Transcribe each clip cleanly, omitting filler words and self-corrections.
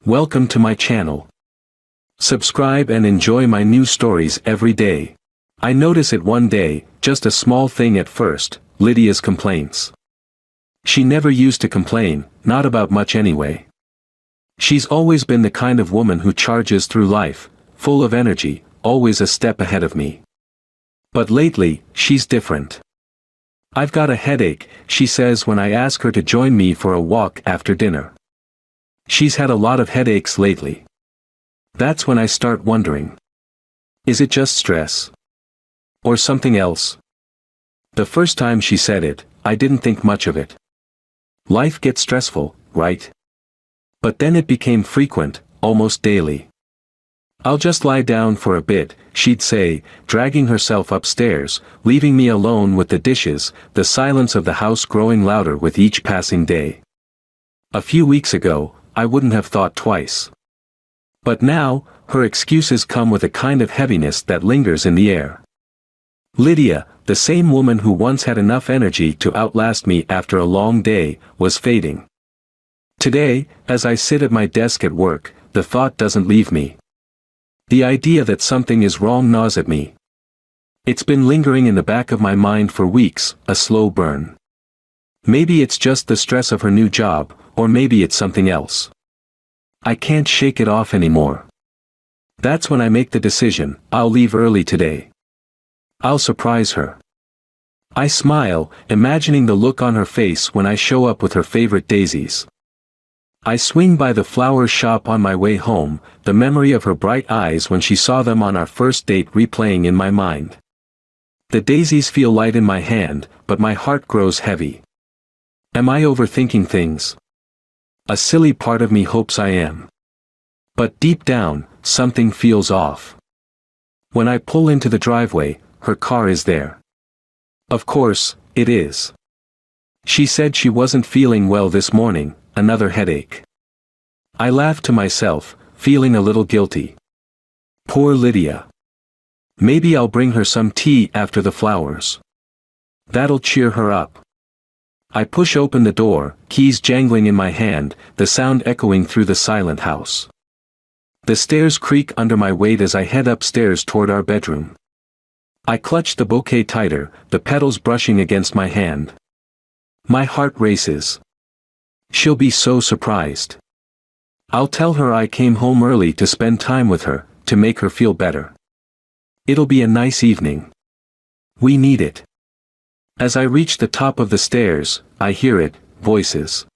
Welcome to my channel. Subscribe and enjoy my new stories every day. I notice it one day, just a small thing at first, Lydia's complaints. She never used to complain, not about much anyway. She's always been the kind of woman who charges through life, full of energy, always a step ahead of me. But lately, she's different. I've got a headache, she says when I ask her to join me for a walk after dinner. She's had a lot of headaches lately. That's when I start wondering. Is it just stress? Or something else? The first time she said it, I didn't think much of it. Life gets stressful, right? But then it became frequent, almost daily. I'll just lie down for a bit, she'd say, dragging herself upstairs, leaving me alone with the dishes, the silence of the house growing louder with each passing day. A few weeks ago, I wouldn't have thought twice. But now, her excuses come with a kind of heaviness that lingers in the air. Lydia, the same woman who once had enough energy to outlast me after a long day, was fading. Today, as I sit at my desk at work, the thought doesn't leave me. The idea that something is wrong gnaws at me. It's been lingering in the back of my mind for weeks, a slow burn. Maybe it's just the stress of her new job, or maybe it's something else. I can't shake it off anymore. That's when I make the decision, I'll leave early today. I'll surprise her. I smile, imagining the look on her face when I show up with her favorite daisies. I swing by the flower shop on my way home, the memory of her bright eyes when she saw them on our first date replaying in my mind. The daisies feel light in my hand, but my heart grows heavy. Am I overthinking things? A silly part of me hopes I am. But deep down, something feels off. When I pull into the driveway, her car is there. Of course, it is. She said she wasn't feeling well this morning, another headache. I laugh to myself, feeling a little guilty. Poor Lydia. Maybe I'll bring her some tea after the flowers. That'll cheer her up. I push open the door, keys jangling in my hand, the sound echoing through the silent house. The stairs creak under my weight as I head upstairs toward our bedroom. I clutch the bouquet tighter, the petals brushing against my hand. My heart races. She'll be so surprised. I'll tell her I came home early to spend time with her, to make her feel better. It'll be a nice evening. We need it. As I reach the top of the stairs, I hear it, voices.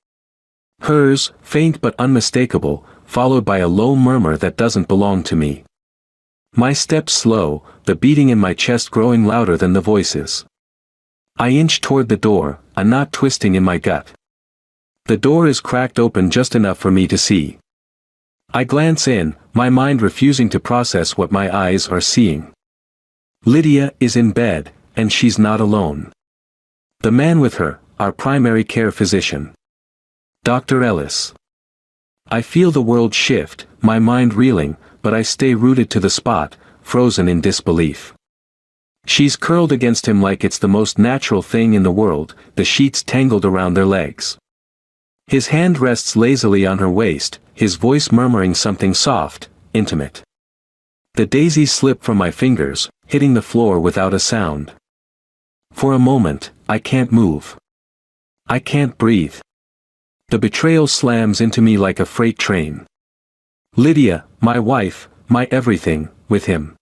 Hers, faint but unmistakable, followed by a low murmur that doesn't belong to me. My steps slow, the beating in my chest growing louder than the voices. I inch toward the door, a knot twisting in my gut. The door is cracked open just enough for me to see. I glance in, my mind refusing to process what my eyes are seeing. Lydia is in bed, and she's not alone. The man with her, our primary care physician. Dr. Ellis. I feel the world shift, my mind reeling, but I stay rooted to the spot, frozen in disbelief. She's curled against him like it's the most natural thing in the world, the sheets tangled around their legs. His hand rests lazily on her waist, his voice murmuring something soft, intimate. The daisies slip from my fingers, hitting the floor without a sound. For a moment, I can't move. I can't breathe. The betrayal slams into me like a freight train. Lydia, my wife, my everything, with him.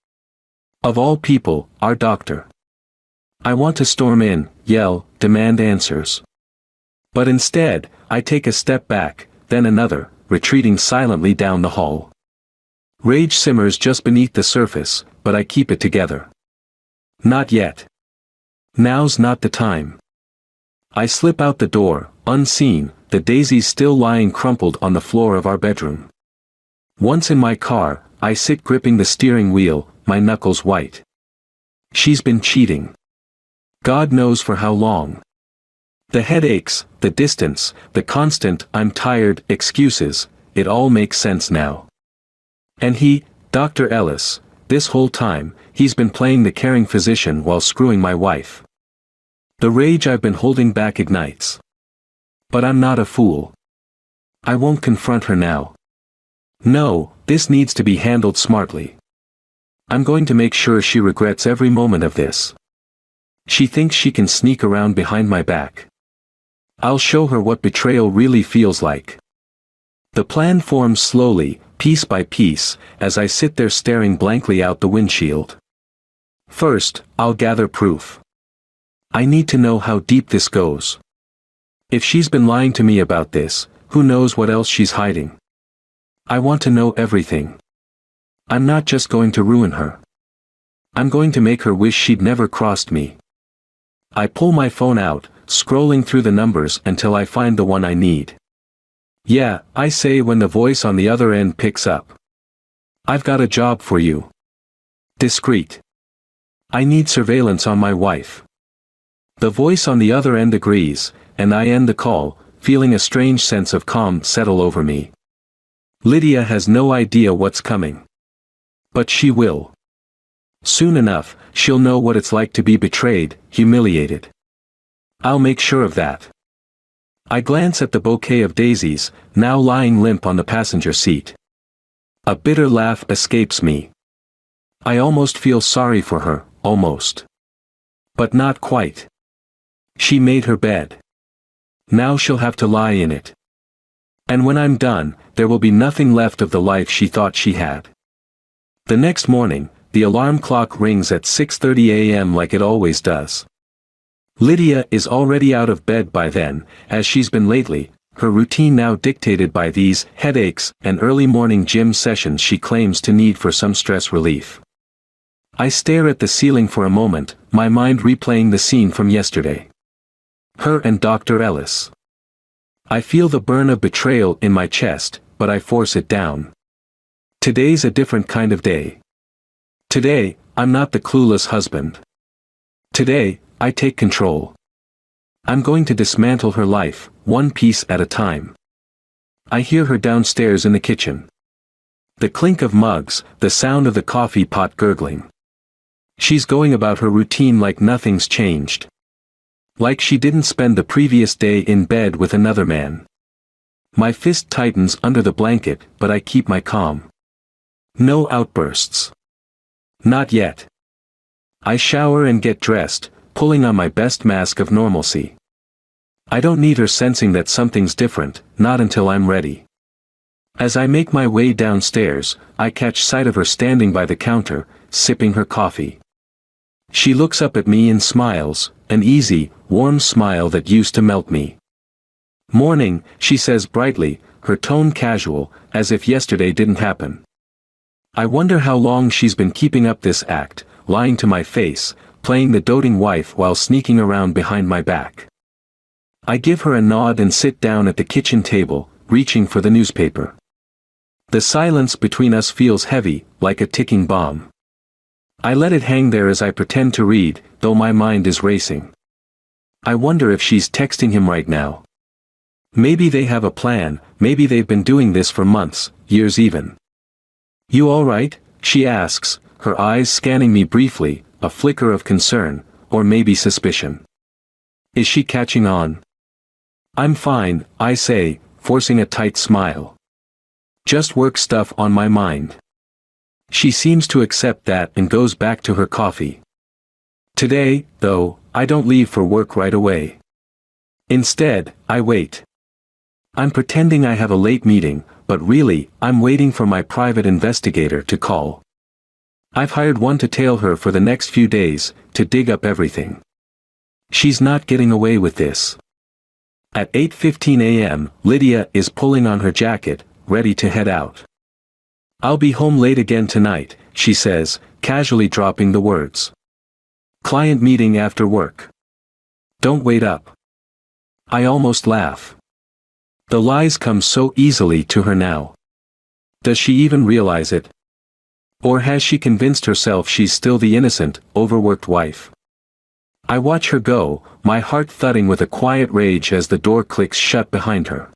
Of all people, our doctor. I want to storm in, yell, demand answers. But instead, I take a step back, then another, retreating silently down the hall. Rage simmers just beneath the surface, but I keep it together. Not yet. Now's not the time. I slip out the door, unseen, the daisies still lying crumpled on the floor of our bedroom. Once in my car, I sit gripping the steering wheel, my knuckles white. She's been cheating. God knows for how long. The headaches, the distance, the constant "I'm tired" excuses, it all makes sense now. And he, Dr. Ellis, this whole time, he's been playing the caring physician while screwing my wife. The rage I've been holding back ignites. But I'm not a fool. I won't confront her now. No, this needs to be handled smartly. I'm going to make sure she regrets every moment of this. She thinks she can sneak around behind my back. I'll show her what betrayal really feels like. The plan forms slowly, piece by piece, as I sit there staring blankly out the windshield. First, I'll gather proof. I need to know how deep this goes. If she's been lying to me about this, who knows what else she's hiding? I want to know everything. I'm not just going to ruin her. I'm going to make her wish she'd never crossed me. I pull my phone out, scrolling through the numbers until I find the one I need. Yeah, I say when the voice on the other end picks up. I've got a job for you. Discreet. I need surveillance on my wife. The voice on the other end agrees, and I end the call, feeling a strange sense of calm settle over me. Lydia has no idea what's coming. But she will. Soon enough, she'll know what it's like to be betrayed, humiliated. I'll make sure of that. I glance at the bouquet of daisies, now lying limp on the passenger seat. A bitter laugh escapes me. I almost feel sorry for her, almost. But not quite. She made her bed. Now she'll have to lie in it. And when I'm done, there will be nothing left of the life she thought she had. The next morning, the alarm clock rings at 6:30 a.m. like it always does. Lydia is already out of bed by then, as she's been lately, her routine now dictated by these headaches and early morning gym sessions she claims to need for some stress relief. I stare at the ceiling for a moment, my mind replaying the scene from yesterday. Her and Dr. Ellis. I feel the burn of betrayal in my chest, but I force it down. Today's a different kind of day. Today, I'm not the clueless husband. Today, I take control. I'm going to dismantle her life, one piece at a time. I hear her downstairs in the kitchen. The clink of mugs, the sound of the coffee pot gurgling. She's going about her routine like nothing's changed. Like she didn't spend the previous day in bed with another man. My fist tightens under the blanket, but I keep my calm. No outbursts. Not yet. I shower and get dressed, pulling on my best mask of normalcy. I don't need her sensing that something's different, not until I'm ready. As I make my way downstairs, I catch sight of her standing by the counter, sipping her coffee. She looks up at me and smiles, an easy, warm smile that used to melt me. "Morning," she says brightly, her tone casual, as if yesterday didn't happen. I wonder how long she's been keeping up this act, lying to my face, playing the doting wife while sneaking around behind my back. I give her a nod and sit down at the kitchen table, reaching for the newspaper. The silence between us feels heavy, like a ticking bomb. I let it hang there as I pretend to read, though my mind is racing. I wonder if she's texting him right now. Maybe they have a plan, maybe they've been doing this for months, years even. "You all right?" she asks, her eyes scanning me briefly, a flicker of concern, or maybe suspicion. Is she catching on? "I'm fine," I say, forcing a tight smile. "Just work stuff on my mind." She seems to accept that and goes back to her coffee. Today, though, I don't leave for work right away. Instead, I wait. I'm pretending I have a late meeting, but really, I'm waiting for my private investigator to call. I've hired one to tail her for the next few days, to dig up everything. She's not getting away with this. At 8:15 a.m., Lydia is pulling on her jacket, ready to head out. "I'll be home late again tonight," she says, casually dropping the words. "Client meeting after work. Don't wait up." I almost laugh. The lies come so easily to her now. Does she even realize it? Or has she convinced herself she's still the innocent, overworked wife? I watch her go, my heart thudding with a quiet rage as the door clicks shut behind her.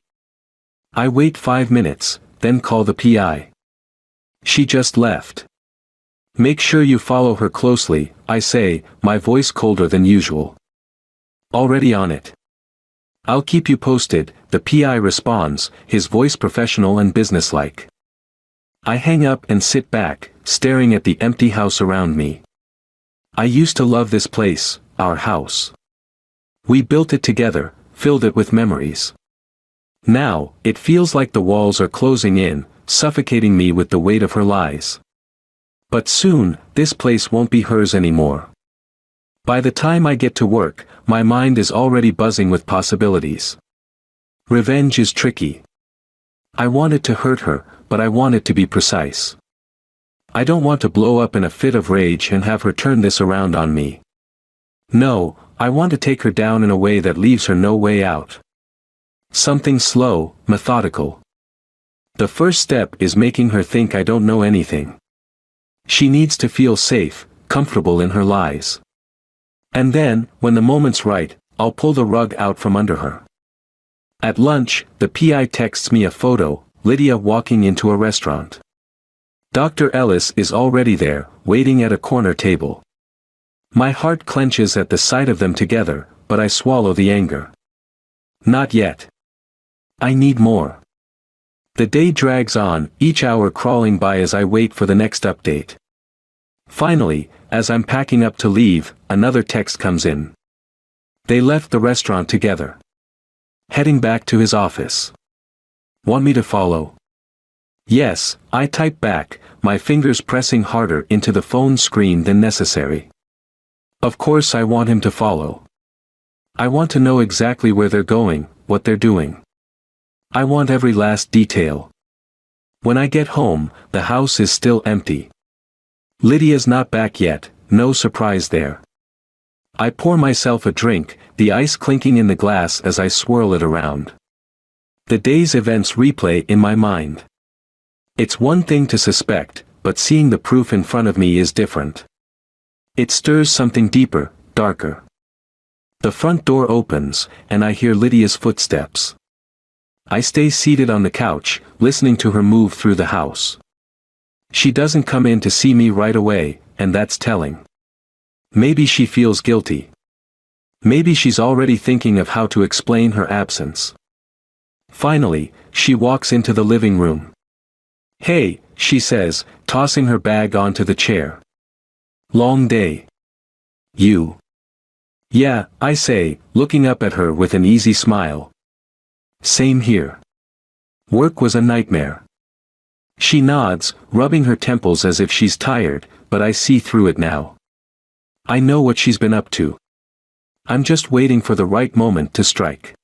I wait 5 minutes, then call the PI. She just left. "Make sure you follow her closely," I say, my voice colder than usual. "Already on it." "I'll keep you posted," the PI responds, his voice professional and businesslike. I hang up and sit back, staring at the empty house around me. I used to love this place, our house. We built it together, filled it with memories. Now, it feels like the walls are closing in, suffocating me with the weight of her lies. But soon, this place won't be hers anymore. By the time I get to work, my mind is already buzzing with possibilities. Revenge is tricky. I wanted to hurt her, but I want it to be precise. I don't want to blow up in a fit of rage and have her turn this around on me. No, I want to take her down in a way that leaves her no way out. Something slow, methodical. The first step is making her think I don't know anything. She needs to feel safe, comfortable in her lies. And then, when the moment's right, I'll pull the rug out from under her. At lunch, the PI texts me a photo, Lydia walking into a restaurant. Dr. Ellis is already there, waiting at a corner table. My heart clenches at the sight of them together, but I swallow the anger. Not yet. I need more. The day drags on, each hour crawling by as I wait for the next update. Finally, as I'm packing up to leave, another text comes in. They left the restaurant together. Heading back to his office. Want me to follow? Yes, I type back, my fingers pressing harder into the phone screen than necessary. Of course I want him to follow. I want to know exactly where they're going, what they're doing. I want every last detail. When I get home, the house is still empty. Lydia's not back yet, no surprise there. I pour myself a drink, the ice clinking in the glass as I swirl it around. The day's events replay in my mind. It's one thing to suspect, but seeing the proof in front of me is different. It stirs something deeper, darker. The front door opens, and I hear Lydia's footsteps. I stay seated on the couch, listening to her move through the house. She doesn't come in to see me right away, and that's telling. Maybe she feels guilty. Maybe she's already thinking of how to explain her absence. Finally, she walks into the living room. "Hey," she says, tossing her bag onto the chair. "Long day." "You?" "Yeah," I say, looking up at her with an easy smile. "Same here. Work was a nightmare." She nods, rubbing her temples as if she's tired, but I see through it now. I know what she's been up to. I'm just waiting for the right moment to strike.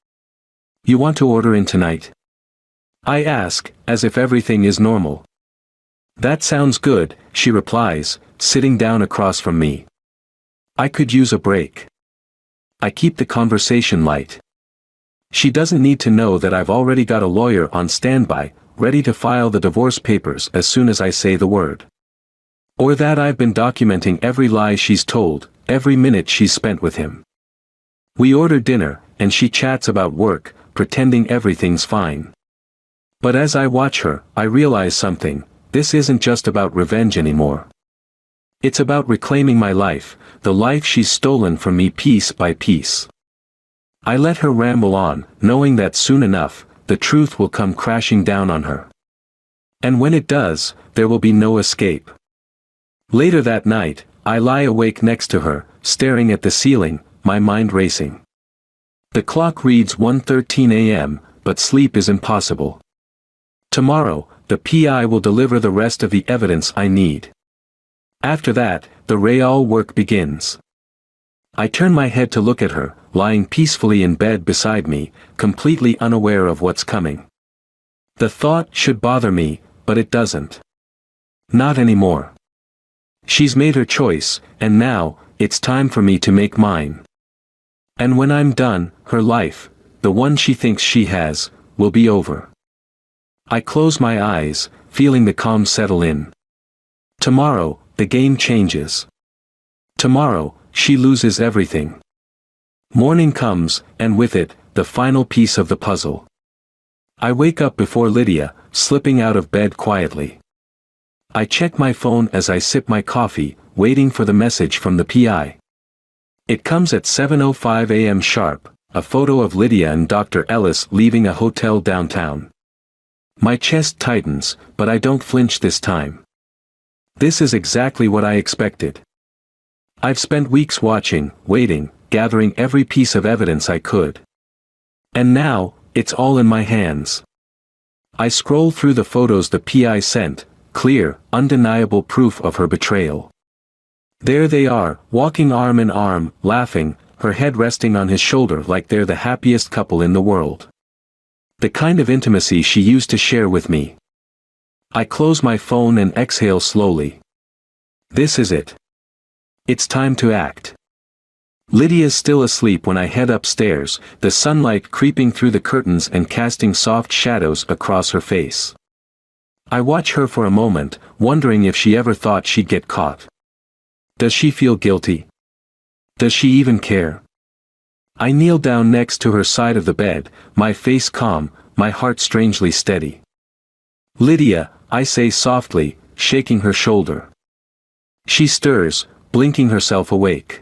"You want to order in tonight?" I ask, as if everything is normal. "That sounds good," she replies, sitting down across from me. "I could use a break." I keep the conversation light. She doesn't need to know that I've already got a lawyer on standby, ready to file the divorce papers as soon as I say the word. Or that I've been documenting every lie she's told, every minute she's spent with him. We order dinner, and she chats about work, pretending everything's fine. But as I watch her, I realize something: this isn't just about revenge anymore. It's about reclaiming my life, the life she's stolen from me piece by piece. I let her ramble on, knowing that soon enough, the truth will come crashing down on her. And when it does, there will be no escape. Later that night, I lie awake next to her, staring at the ceiling, my mind racing. The clock reads 1:13 a.m., but sleep is impossible. Tomorrow, the PI will deliver the rest of the evidence I need. After that, the real work begins. I turn my head to look at her, lying peacefully in bed beside me, completely unaware of what's coming. The thought should bother me, but it doesn't. Not anymore. She's made her choice, and now, it's time for me to make mine. And when I'm done, her life, the one she thinks she has, will be over. I close my eyes, feeling the calm settle in. Tomorrow, the game changes. Tomorrow, she loses everything. Morning comes, and with it, the final piece of the puzzle. I wake up before Lydia, slipping out of bed quietly. I check my phone as I sip my coffee, waiting for the message from the PI. It comes at 7:05 a.m. sharp, a photo of Lydia and Dr. Ellis leaving a hotel downtown. My chest tightens, but I don't flinch this time. This is exactly what I expected. I've spent weeks watching, waiting, gathering every piece of evidence I could. And now, it's all in my hands. I scroll through the photos the PI sent, clear, undeniable proof of her betrayal. There they are, walking arm in arm, laughing, her head resting on his shoulder like they're the happiest couple in the world. The kind of intimacy she used to share with me. I close my phone and exhale slowly. This is it. It's time to act. Lydia's still asleep when I head upstairs, the sunlight creeping through the curtains and casting soft shadows across her face. I watch her for a moment, wondering if she ever thought she'd get caught. Does she feel guilty? Does she even care? I kneel down next to her side of the bed, my face calm, my heart strangely steady. Lydia, I say softly, shaking her shoulder. She stirs, blinking herself awake.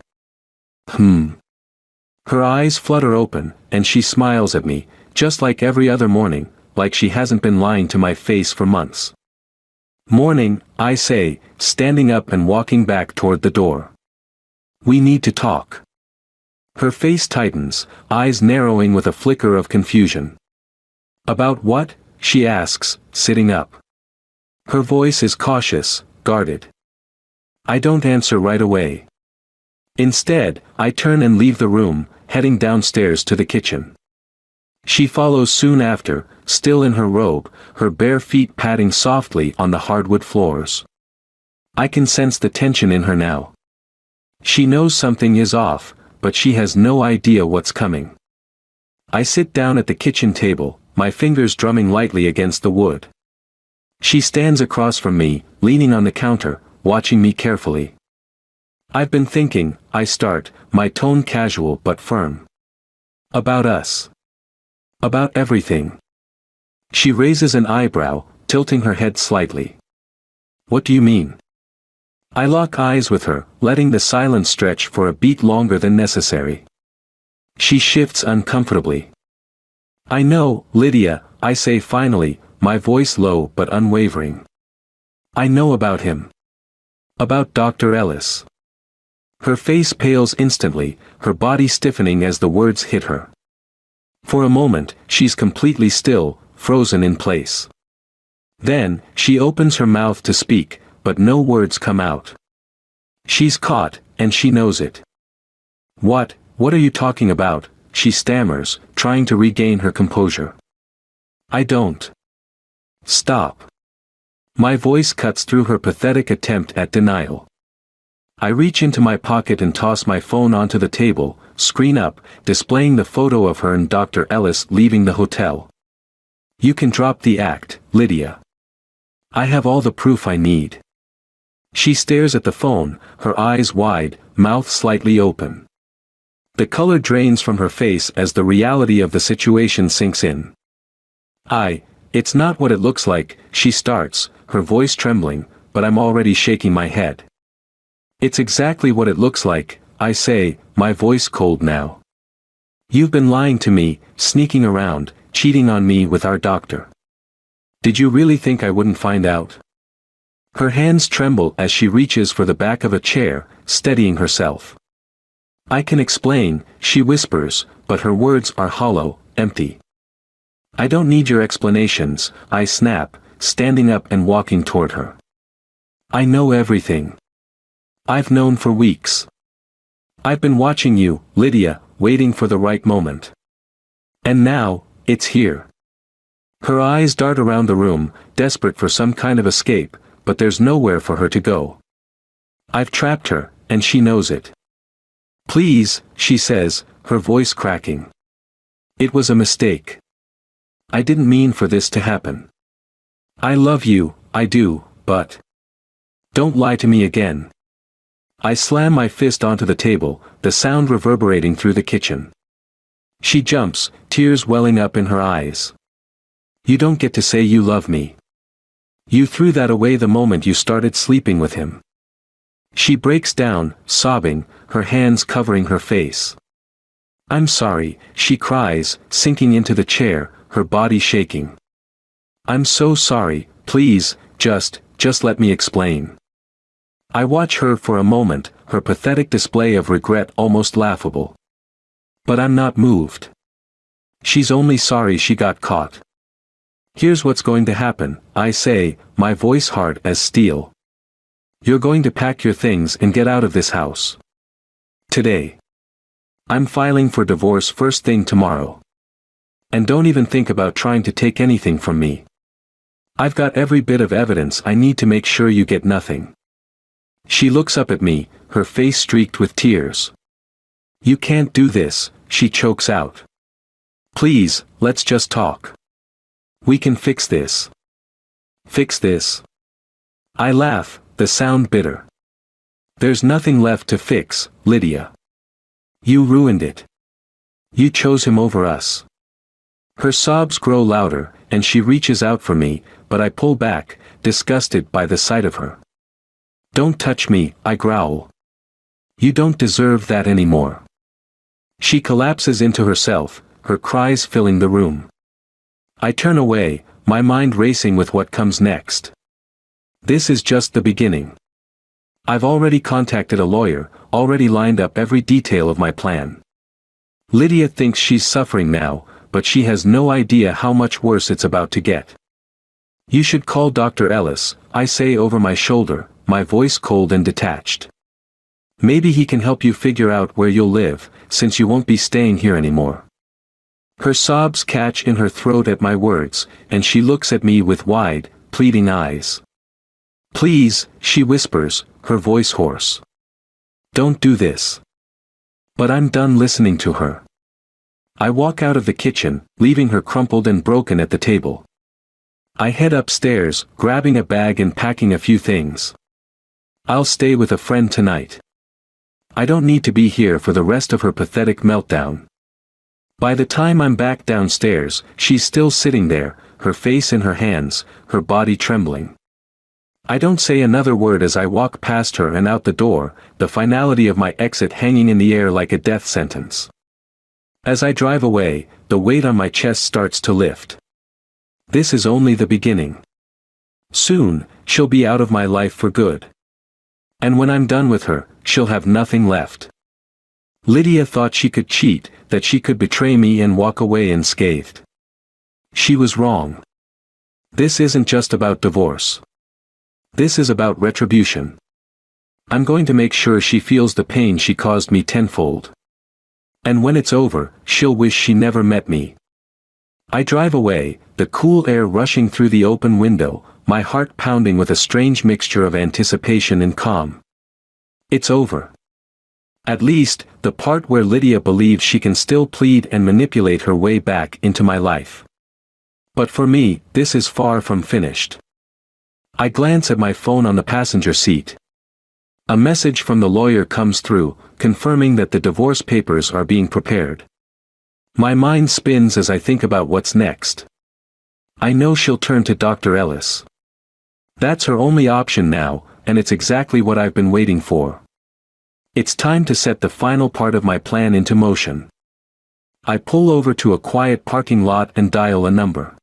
Her eyes flutter open, and she smiles at me, just like every other morning, like she hasn't been lying to my face for months. Morning, I say, standing up and walking back toward the door. We need to talk. Her face tightens, eyes narrowing with a flicker of confusion. About what? She asks, sitting up. Her voice is cautious, guarded. I don't answer right away. Instead, I turn and leave the room, heading downstairs to the kitchen. She follows soon after, still in her robe, her bare feet padding softly on the hardwood floors. I can sense the tension in her now. She knows something is off, but she has no idea what's coming. I sit down at the kitchen table, my fingers drumming lightly against the wood. She stands across from me, leaning on the counter, watching me carefully. I've been thinking, I start, my tone casual but firm. About us. About everything. She raises an eyebrow, tilting her head slightly. What do you mean? I lock eyes with her, letting the silence stretch for a beat longer than necessary. She shifts uncomfortably. I know, Lydia, I say finally, my voice low but unwavering. I know about him. About Dr. Ellis. Her face pales instantly, her body stiffening as the words hit her. For a moment, she's completely still, frozen in place. Then, she opens her mouth to speak, but no words come out. She's caught, and she knows it. What are you talking about? She stammers, trying to regain her composure. I don't. Stop. My voice cuts through her pathetic attempt at denial. I reach into my pocket and toss my phone onto the table, screen up, displaying the photo of her and Dr. Ellis leaving the hotel. You can drop the act, Lydia. I have all the proof I need. She stares at the phone, her eyes wide, mouth slightly open. The color drains from her face as the reality of the situation sinks in. It's not what it looks like, she starts, her voice trembling, but I'm already shaking my head. It's exactly what it looks like, I say, my voice cold now. You've been lying to me, sneaking around, cheating on me with our doctor. Did you really think I wouldn't find out? Her hands tremble as she reaches for the back of a chair, steadying herself. I can explain, she whispers, but her words are hollow, empty. I don't need your explanations, I snap, standing up and walking toward her. I know everything. I've known for weeks. I've been watching you, Lydia, waiting for the right moment. And now, it's here. Her eyes dart around the room, desperate for some kind of escape, but there's nowhere for her to go. I've trapped her, and she knows it. Please, she says, her voice cracking. It was a mistake. I didn't mean for this to happen. I love you, I do, but don't lie to me again. I slam my fist onto the table, the sound reverberating through the kitchen. She jumps, tears welling up in her eyes. You don't get to say you love me. You threw that away the moment you started sleeping with him. She breaks down, sobbing, her hands covering her face. I'm sorry, she cries, sinking into the chair, her body shaking. I'm so sorry, please, just let me explain. I watch her for a moment, her pathetic display of regret almost laughable. But I'm not moved. She's only sorry she got caught. Here's what's going to happen, I say, my voice hard as steel. You're going to pack your things and get out of this house. Today. I'm filing for divorce first thing tomorrow. And don't even think about trying to take anything from me. I've got every bit of evidence I need to make sure you get nothing. She looks up at me, her face streaked with tears. You can't do this, she chokes out. Please, let's just talk. We can fix this. Fix this? I laugh, the sound bitter. There's nothing left to fix, Lydia. You ruined it. You chose him over us. Her sobs grow louder, and she reaches out for me, but I pull back, disgusted by the sight of her. Don't touch me, I growl. You don't deserve that anymore. She collapses into herself, her cries filling the room. I turn away, my mind racing with what comes next. This is just the beginning. I've already contacted a lawyer, already lined up every detail of my plan. Lydia thinks she's suffering now, but she has no idea how much worse it's about to get. You should call Dr. Ellis, I say over my shoulder, my voice cold and detached. Maybe he can help you figure out where you'll live, since you won't be staying here anymore. Her sobs catch in her throat at my words, and she looks at me with wide, pleading eyes. Please, she whispers, her voice hoarse. Don't do this. But I'm done listening to her. I walk out of the kitchen, leaving her crumpled and broken at the table. I head upstairs, grabbing a bag and packing a few things. I'll stay with a friend tonight. I don't need to be here for the rest of her pathetic meltdown. By the time I'm back downstairs, she's still sitting there, her face in her hands, her body trembling. I don't say another word as I walk past her and out the door, the finality of my exit hanging in the air like a death sentence. As I drive away, the weight on my chest starts to lift. This is only the beginning. Soon, she'll be out of my life for good. And when I'm done with her, she'll have nothing left. Lydia thought she could cheat, that she could betray me and walk away unscathed. She was wrong. This isn't just about divorce. This is about retribution. I'm going to make sure she feels the pain she caused me tenfold. And when it's over, she'll wish she never met me. I drive away, the cool air rushing through the open window, my heart pounding with a strange mixture of anticipation and calm. It's over. At least, the part where Lydia believes she can still plead and manipulate her way back into my life. But for me, this is far from finished. I glance at my phone on the passenger seat. A message from the lawyer comes through, confirming that the divorce papers are being prepared. My mind spins as I think about what's next. I know she'll turn to Dr. Ellis. That's her only option now, and it's exactly what I've been waiting for. It's time to set the final part of my plan into motion. I pull over to a quiet parking lot and dial a number.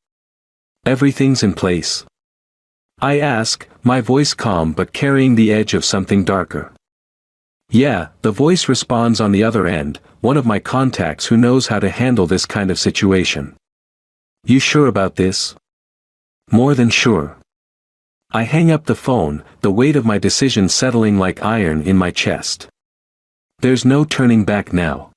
Everything's in place. I ask, my voice calm but carrying the edge of something darker. Yeah, the voice responds on the other end, one of my contacts who knows how to handle this kind of situation. You sure about this? More than sure. I hang up the phone, the weight of my decision settling like iron in my chest. There's no turning back now.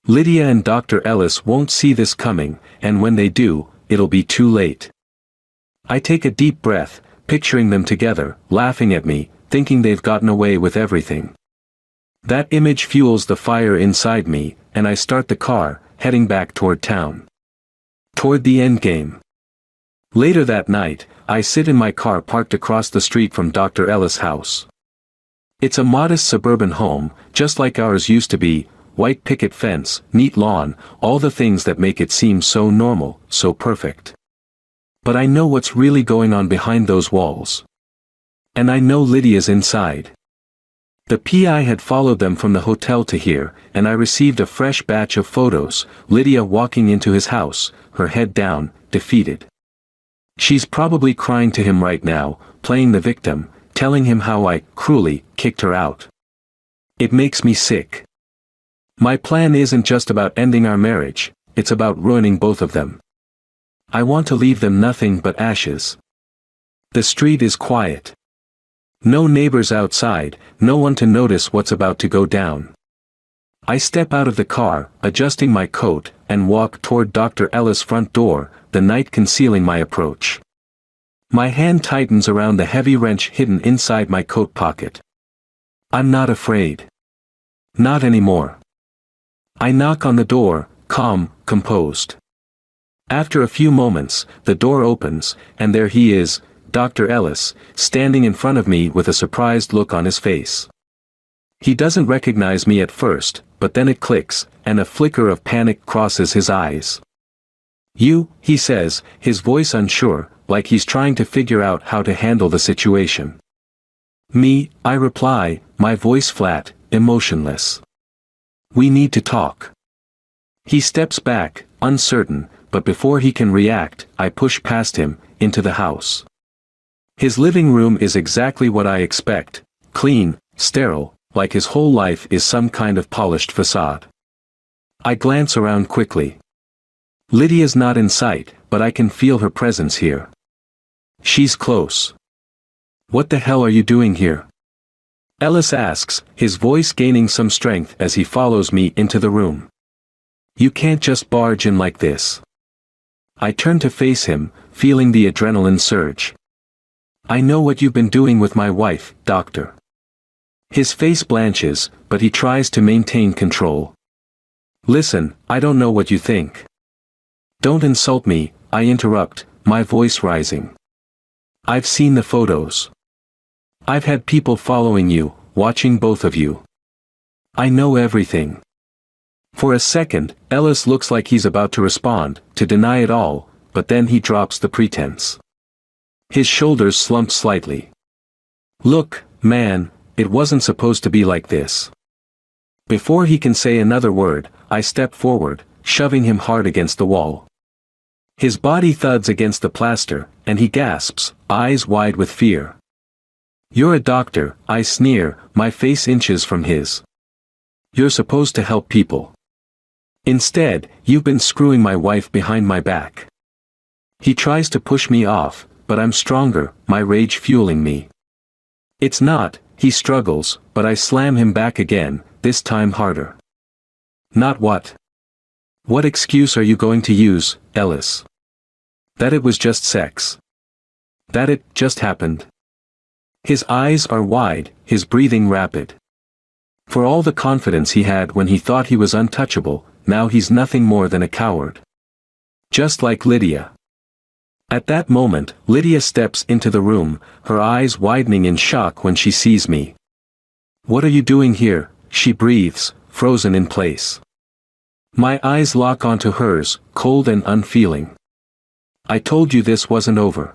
Lydia and Dr. Ellis won't see this coming, and when they do, it'll be too late. I take a deep breath, picturing them together, laughing at me, thinking they've gotten away with everything. That image fuels the fire inside me, and I start the car, heading back toward town. Toward the endgame. Later that night, I sit in my car parked across the street from Dr. Ellis' house. It's a modest suburban home, just like ours used to be, white picket fence, neat lawn, all the things that make it seem so normal, so perfect. But I know what's really going on behind those walls. And I know Lydia's inside. The PI had followed them from the hotel to here, and I received a fresh batch of photos, Lydia walking into his house, her head down, defeated. She's probably crying to him right now, playing the victim, telling him how I, cruelly, kicked her out. It makes me sick. My plan isn't just about ending our marriage, it's about ruining both of them. I want to leave them nothing but ashes. The street is quiet. No neighbors outside, no one to notice what's about to go down. I step out of the car, adjusting my coat, and walk toward Dr. Ellis' front door, the night concealing my approach. My hand tightens around the heavy wrench hidden inside my coat pocket. I'm not afraid. Not anymore. I knock on the door, calm, composed. After a few moments, the door opens, and there he is, Dr. Ellis, standing in front of me with a surprised look on his face. He doesn't recognize me at first, but then it clicks, and a flicker of panic crosses his eyes. "You," he says, his voice unsure, like he's trying to figure out how to handle the situation. "Me," I reply, my voice flat, emotionless. "We need to talk." He steps back, uncertain, but before he can react, I push past him, into the house. His living room is exactly what I expect, clean, sterile, like his whole life is some kind of polished facade. I glance around quickly. Lydia's not in sight, but I can feel her presence here. She's close. "What the hell are you doing here?" Ellis asks, his voice gaining some strength as he follows me into the room. "You can't just barge in like this." I turn to face him, feeling the adrenaline surge. "I know what you've been doing with my wife, doctor." His face blanches, but he tries to maintain control. "Listen, I don't know what you think." "Don't insult me," I interrupt, my voice rising. "I've seen the photos. I've had people following you, watching both of you. I know everything." For a second, Ellis looks like he's about to respond, to deny it all, but then he drops the pretense. His shoulders slump slightly. "Look, man, it wasn't supposed to be like this." Before he can say another word, I step forward, shoving him hard against the wall. His body thuds against the plaster, and he gasps, eyes wide with fear. "You're a doctor," I sneer, my face inches from his. "You're supposed to help people. Instead, you've been screwing my wife behind my back." He tries to push me off, but I'm stronger, my rage fueling me. "It's not," he struggles, but I slam him back again, this time harder. "Not what? What excuse are you going to use, Ellis? That it was just sex? That it just happened?" His eyes are wide, his breathing rapid. For all the confidence he had when he thought he was untouchable, now he's nothing more than a coward. Just like Lydia. At that moment, Lydia steps into the room, her eyes widening in shock when she sees me. "What are you doing here?" she breathes, frozen in place. My eyes lock onto hers, cold and unfeeling. "I told you this wasn't over."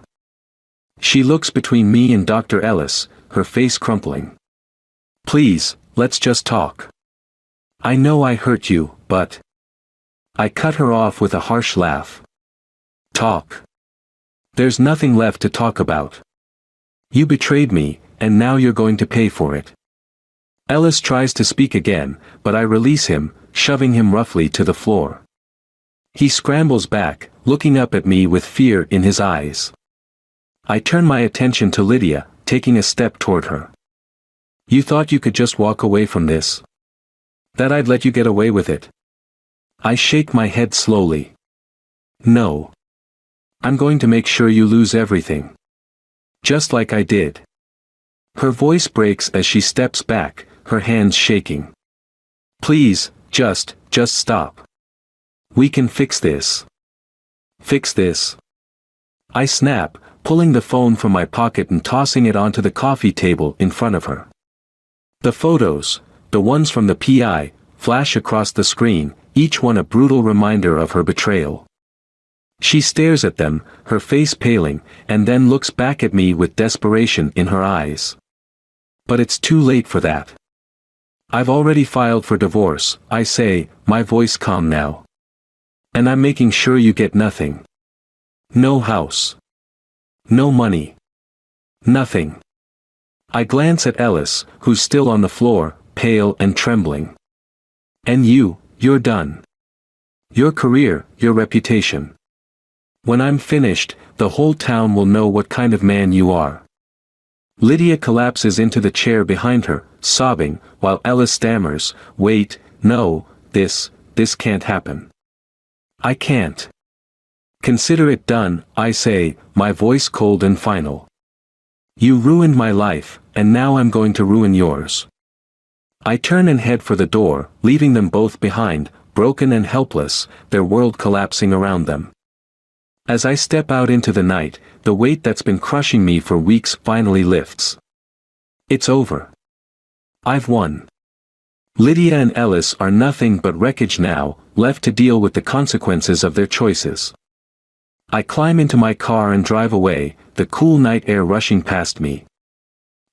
She looks between me and Dr. Ellis, her face crumpling. "Please, let's just talk. I know I hurt you, but..." I cut her off with a harsh laugh. "Talk. There's nothing left to talk about. You betrayed me, and now you're going to pay for it." Ellis tries to speak again, but I release him, shoving him roughly to the floor. He scrambles back, looking up at me with fear in his eyes. I turn my attention to Lydia, taking a step toward her. "You thought you could just walk away from this? That I'd let you get away with it?" I shake my head slowly. "No. I'm going to make sure you lose everything. Just like I did." Her voice breaks as she steps back, her hands shaking. "Please, just stop. We can fix this." "Fix this?" I snap, pulling the phone from my pocket and tossing it onto the coffee table in front of her. The photos, the ones from the PI, flash across the screen, each one a brutal reminder of her betrayal. She stares at them, her face paling, and then looks back at me with desperation in her eyes. But it's too late for that. "I've already filed for divorce," I say, my voice calm now. "And I'm making sure you get nothing. No house. No money. Nothing. I glance at Ellis, who's still on the floor, pale and trembling. And you're done. Your career, your reputation. When I'm finished, the whole town will know what kind of man you are. Lydia collapses into the chair behind her, sobbing, while Ellis stammers, "Wait, no, this can't happen. I can't." "Consider it done," I say, my voice cold and final. "You ruined my life, and now I'm going to ruin yours." I turn and head for the door, leaving them both behind, broken and helpless, their world collapsing around them. As I step out into the night, the weight that's been crushing me for weeks finally lifts. It's over. I've won. Lydia and Ellis are nothing but wreckage now, left to deal with the consequences of their choices. I climb into my car and drive away, the cool night air rushing past me.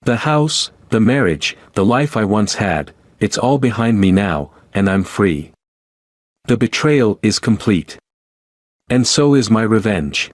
The house, the marriage, the life I once had, it's all behind me now, and I'm free. The betrayal is complete. And so is my revenge.